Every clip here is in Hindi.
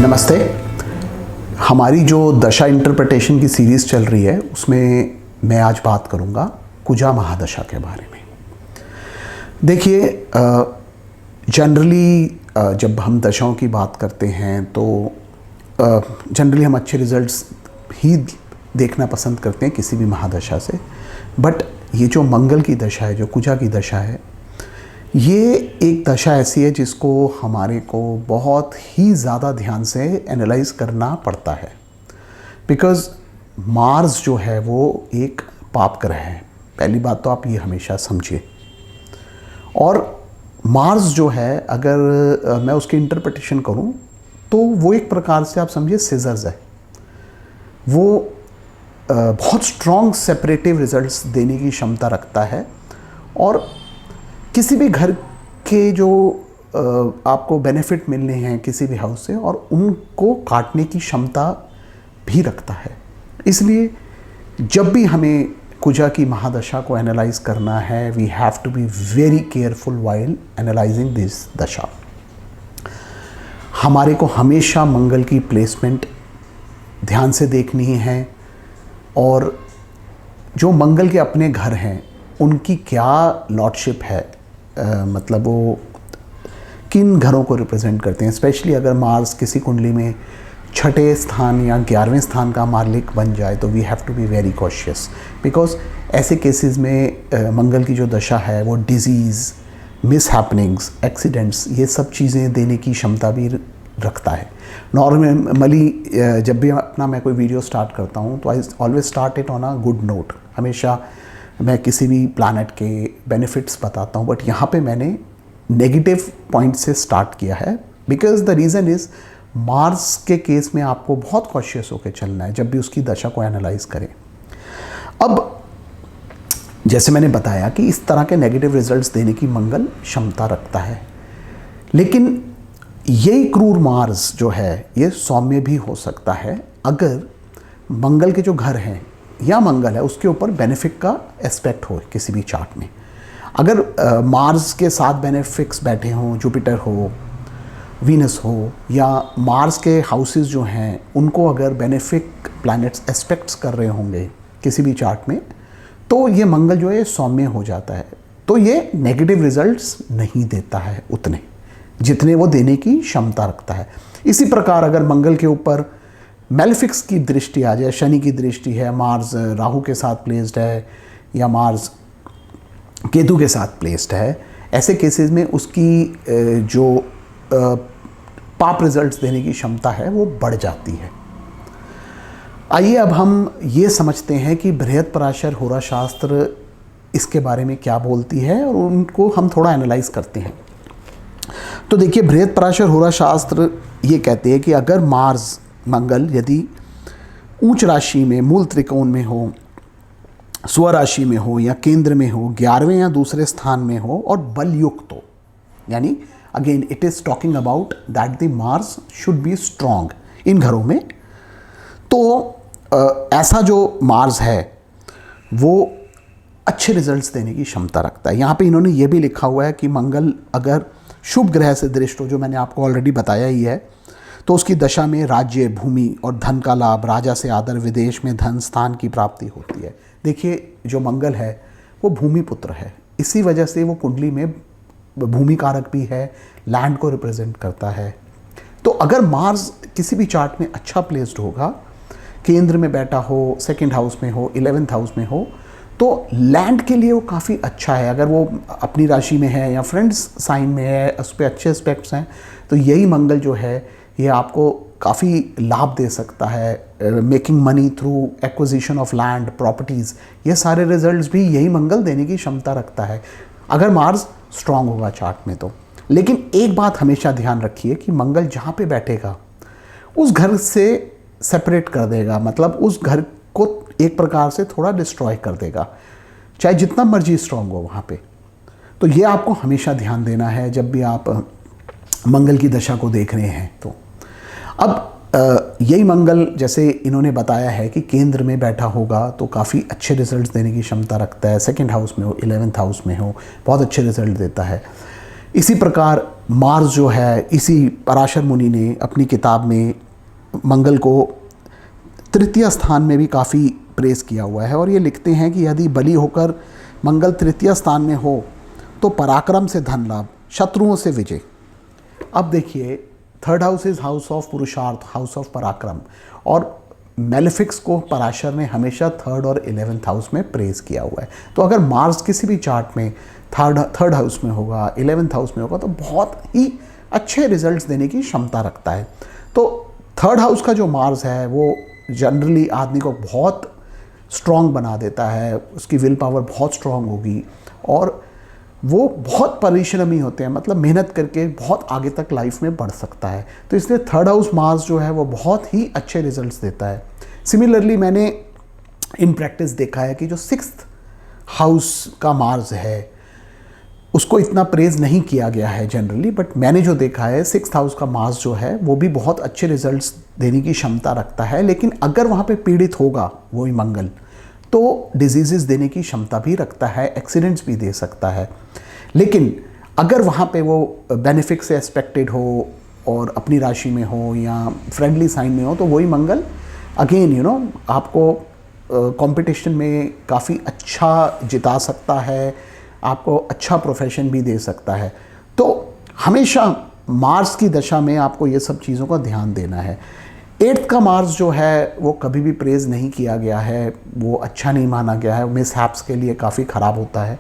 नमस्ते। हमारी जो दशा इंटरप्रिटेशन की सीरीज़ चल रही है उसमें मैं आज बात करूंगा कुजा महादशा के बारे में। देखिए, जनरली जब हम दशाओं की बात करते हैं तो जनरली हम अच्छे रिजल्ट्स ही देखना पसंद करते हैं किसी भी महादशा से। बट ये जो मंगल की दशा है, जो कुजा की दशा है, ये एक दशा ऐसी है जिसको हमारे को बहुत ही ज़्यादा ध्यान से एनालाइज करना पड़ता है। बिकॉज़ मार्स जो है वो एक पाप ग्रह है। पहली बात तो आप ये हमेशा समझिए। और मार्स जो है, अगर मैं उसकी इंटरप्रिटेशन करूं तो वो एक प्रकार से आप समझिए सीजर्स है। वो बहुत स्ट्रॉन्ग सेपरेटिव रिजल्ट्स देने की क्षमता रखता है और किसी भी घर के जो आपको बेनिफिट मिलने हैं किसी भी हाउस से, और उनको काटने की क्षमता भी रखता है। इसलिए जब भी हमें कुजा की महादशा को एनालाइज करना है, we have to be very careful while analysing this दशा। हमारे को हमेशा मंगल की प्लेसमेंट ध्यान से देखनी है और जो मंगल के अपने घर हैं उनकी क्या लॉर्डशिप है, मतलब वो किन घरों को रिप्रेजेंट करते हैं। स्पेशली अगर मार्स किसी कुंडली में छठे स्थान या 11वें स्थान का मालिक बन जाए तो we have to be very cautious. Because ऐसे केसेस में मंगल की जो दशा है वो डिजीज़, मिस हैपनिंग्स, एक्सीडेंट्स, ये सब चीज़ें देने की क्षमता भी रखता है। नॉर्मली जब भी मैं कोई वीडियो स्टार्ट करता हूँ तो I always start it on a good note. हमेशा मैं किसी भी प्लैनेट के बेनिफिट्स बताता हूँ, बट यहाँ पे मैंने नेगेटिव पॉइंट से स्टार्ट किया है। Because the reason is Mars के केस में आपको बहुत कॉशियस होकर चलना है जब भी उसकी दशा को एनालाइज करें। अब जैसे मैंने बताया कि इस तरह के नेगेटिव रिजल्ट्स देने की मंगल क्षमता रखता है, लेकिन यही क्रूर मार्स जो है ये सौम्य भी हो सकता है अगर मंगल के जो घर हैं या मंगल है उसके ऊपर बेनिफिक का एस्पेक्ट हो किसी भी चार्ट में। अगर मार्स के साथ बेनिफिक्स बैठे हों, जुपिटर हो, वीनस हो, या मार्स के हाउसेस जो हैं उनको अगर बेनिफिक प्लैनेट्स एस्पेक्ट्स कर रहे होंगे किसी भी चार्ट में, तो ये मंगल जो है सौम्य हो जाता है। तो ये नेगेटिव रिजल्ट्स नहीं देता है उतने जितने वो देने की क्षमता रखता है। इसी प्रकार अगर मंगल के ऊपर मेलेफिक्स की दृष्टि आ जाए, शनि की दृष्टि है, मार्स राहु के साथ प्लेस्ड है या मार्स केतु के साथ प्लेस्ड है, ऐसे केसेस में उसकी जो पाप रिजल्ट्स देने की क्षमता है वो बढ़ जाती है। आइए अब हम ये समझते हैं कि बृहत्पराशर होरा शास्त्र इसके बारे में क्या बोलती है और उनको हम थोड़ा एनालाइज करते हैं। तो देखिए, बृहत्पराशर होरा शास्त्र ये कहते हैं कि अगर मार्स मंगल यदि उच्च राशि में, मूल त्रिकोण में हो, स्वराशि में हो या केंद्र में हो, 11वें या दूसरे स्थान में हो और बल युक्त हो, यानी again it is talking about that the Mars should be strong in घरों में, तो ऐसा जो मार्स है वो अच्छे रिजल्ट्स देने की क्षमता रखता है। यहाँ पे इन्होंने ये भी लिखा हुआ है कि मंगल अगर शुभ ग्रह से दृष्ट हो, जो मैंने आपको ऑलरेडी बताया ही है, तो उसकी दशा में राज्य, भूमि और धन का लाभ, राजा से आदर, विदेश में धन स्थान की प्राप्ति होती है। देखिए, जो मंगल है वो भूमि पुत्र है, इसी वजह से वो कुंडली में भूमि कारक भी है, लैंड को रिप्रेजेंट करता है। तो अगर मार्स किसी भी चार्ट में अच्छा प्लेस्ड होगा, केंद्र में बैठा हो, सेकंड हाउस में हो, 11th हाउस में हो, तो लैंड के लिए वो काफ़ी अच्छा है। अगर वो अपनी राशि में है या फ्रेंड्स साइन में है, उस पर अच्छे एस्पेक्ट्स हैं, तो यही मंगल जो है ये आपको काफ़ी लाभ दे सकता है। Making money through acquisition of land, properties, ये सारे रिजल्ट्स भी यही मंगल देने की क्षमता रखता है अगर मार्स स्ट्रांग होगा चार्ट में तो। लेकिन एक बात हमेशा ध्यान रखिए कि मंगल जहाँ पे बैठेगा उस घर से सेपरेट कर देगा, मतलब उस घर को एक प्रकार से थोड़ा डिस्ट्रॉय कर देगा, चाहे जितना मर्जी स्ट्रांग हो वहाँ पे। तो ये आपको हमेशा ध्यान देना है जब भी आप मंगल की दशा को देख रहे हैं। तो अब यही मंगल, जैसे इन्होंने बताया है कि केंद्र में बैठा होगा तो काफ़ी अच्छे रिजल्ट्स देने की क्षमता रखता है। सेकंड हाउस में हो, 11th हाउस में हो, बहुत अच्छे रिजल्ट देता है। इसी प्रकार मार्स जो है, इसी पराशर मुनि ने अपनी किताब में मंगल को तृतीय स्थान में भी काफ़ी प्रेस किया हुआ है, और ये लिखते हैं कि यदि बली होकर मंगल तृतीय स्थान में हो तो पराक्रम से धन लाभ, शत्रुओं से विजय। अब देखिए, third house is house of पुरुषार्थ, हाउस ऑफ पराक्रम, और मेलेफिक्स को पराशर ने हमेशा थर्ड और 11th हाउस में प्रेस किया हुआ है। तो अगर मार्स किसी भी चार्ट में थर्ड हाउस में होगा, 11th हाउस में होगा, तो बहुत ही अच्छे रिजल्ट्स देने की क्षमता रखता है। तो थर्ड हाउस का जो मार्स है वो जनरली आदमी को बहुत स्ट्रॉन्ग बना देता है, उसकी विल पावर बहुत स्ट्रॉन्ग होगी, और वो बहुत परिश्रमी होते हैं, मतलब मेहनत करके बहुत आगे तक लाइफ में बढ़ सकता है। तो इसलिए थर्ड हाउस मार्स जो है वो बहुत ही अच्छे रिजल्ट्स देता है। सिमिलरली मैंने इन प्रैक्टिस देखा है कि जो 6th हाउस का मार्स है उसको इतना प्रेज नहीं किया गया है जनरली, बट मैंने जो देखा है 6th हाउस का मार्स जो है वो भी बहुत अच्छे रिजल्ट्स देने की क्षमता रखता है। लेकिन अगर वहाँ पे पीड़ित होगा वही मंगल, तो डिजीज़ेस देने की क्षमता भी रखता है, एक्सीडेंट्स भी दे सकता है। लेकिन अगर वहाँ पे वो बेनिफिक से एस्पेक्टेड हो और अपनी राशि में हो या फ्रेंडली साइन में हो, तो वही मंगल अगेन आपको कंपटीशन में काफ़ी अच्छा जिता सकता है, आपको अच्छा प्रोफेशन भी दे सकता है। तो हमेशा मार्स की दशा में आपको ये सब चीज़ों का ध्यान देना है। 8th का मार्स जो है वो कभी भी प्रेज नहीं किया गया है, वो अच्छा नहीं माना गया है, मिसहैप्स के लिए काफ़ी ख़राब होता है।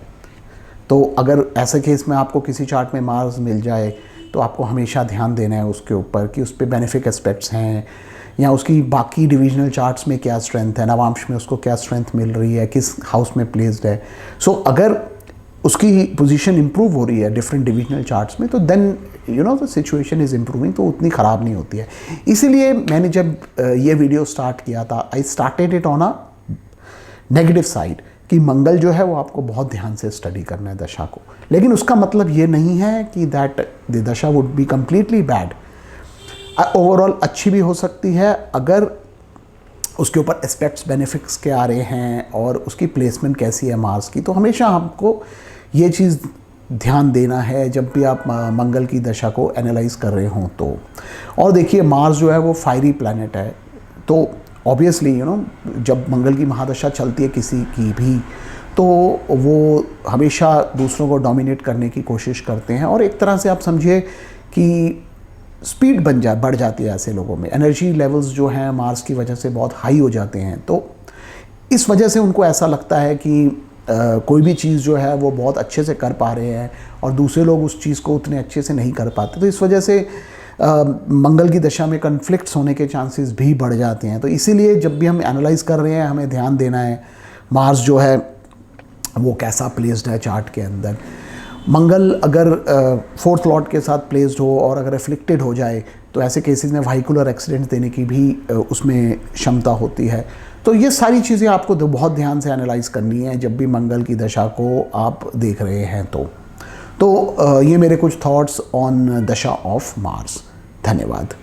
तो अगर ऐसे केस में आपको किसी चार्ट में मार्स मिल जाए तो आपको हमेशा ध्यान देना है उसके ऊपर कि उस पर बेनिफिक एस्पेक्ट्स हैं, या उसकी बाकी डिविजनल चार्ट्स में क्या स्ट्रेंथ है, नवांश में उसको क्या स्ट्रेंथ मिल रही है, किस हाउस में प्लेस्ड है। सो अगर उसकी पोजीशन इंप्रूव हो रही है डिफरेंट डिविजनल चार्ट्स में, तो then the situation is improving, तो उतनी ख़राब नहीं होती है। इसीलिए मैंने जब ये वीडियो स्टार्ट किया था, I started it on a negative side, कि मंगल जो है वो आपको बहुत ध्यान से स्टडी करना है दशा को। लेकिन उसका मतलब ये नहीं है कि दैट द दशा would be completely bad. Overall अच्छी भी हो सकती है अगर उसके ऊपर एस्पेक्ट्स बेनिफिट्स के आ रहे हैं और उसकी प्लेसमेंट कैसी है मार्स की। तो हमेशा आपको ये चीज़ ध्यान देना है जब भी आप मंगल की दशा को एनालाइज कर रहे हों तो। और देखिए, मार्स जो है वो फायरी प्लैनेट है, तो ऑब्वियसली जब मंगल की महादशा चलती है किसी की भी, तो वो हमेशा दूसरों को डोमिनेट करने की कोशिश करते हैं, और एक तरह से आप समझिए कि स्पीड बढ़ जाती है ऐसे लोगों में। एनर्जी लेवल्स जो हैं मार्स की वजह से बहुत हाई हो जाते हैं, तो इस वजह से उनको ऐसा लगता है कि कोई भी चीज़ जो है वो बहुत अच्छे से कर पा रहे हैं और दूसरे लोग उस चीज़ को उतने अच्छे से नहीं कर पाते। तो इस वजह से मंगल की दशा में कन्फ्लिक्ट्स होने के चांसेस भी बढ़ जाते हैं। तो इसीलिए जब भी हम एनालाइज कर रहे हैं हमें ध्यान देना है मार्स जो है वो कैसा प्लेस्ड है चार्ट के अंदर। मंगल अगर 4th लॉर्ड के साथ प्लेस्ड हो और अगर एफ्लिक्टेड हो जाए तो ऐसे केसेस में व्हीकुलर एक्सीडेंट्स देने की भी उसमें क्षमता होती है। तो ये सारी चीज़ें आपको बहुत ध्यान से एनालाइज करनी है जब भी मंगल की दशा को आप देख रहे हैं तो ये मेरे कुछ थॉट्स ऑन दशा ऑफ मार्स। धन्यवाद।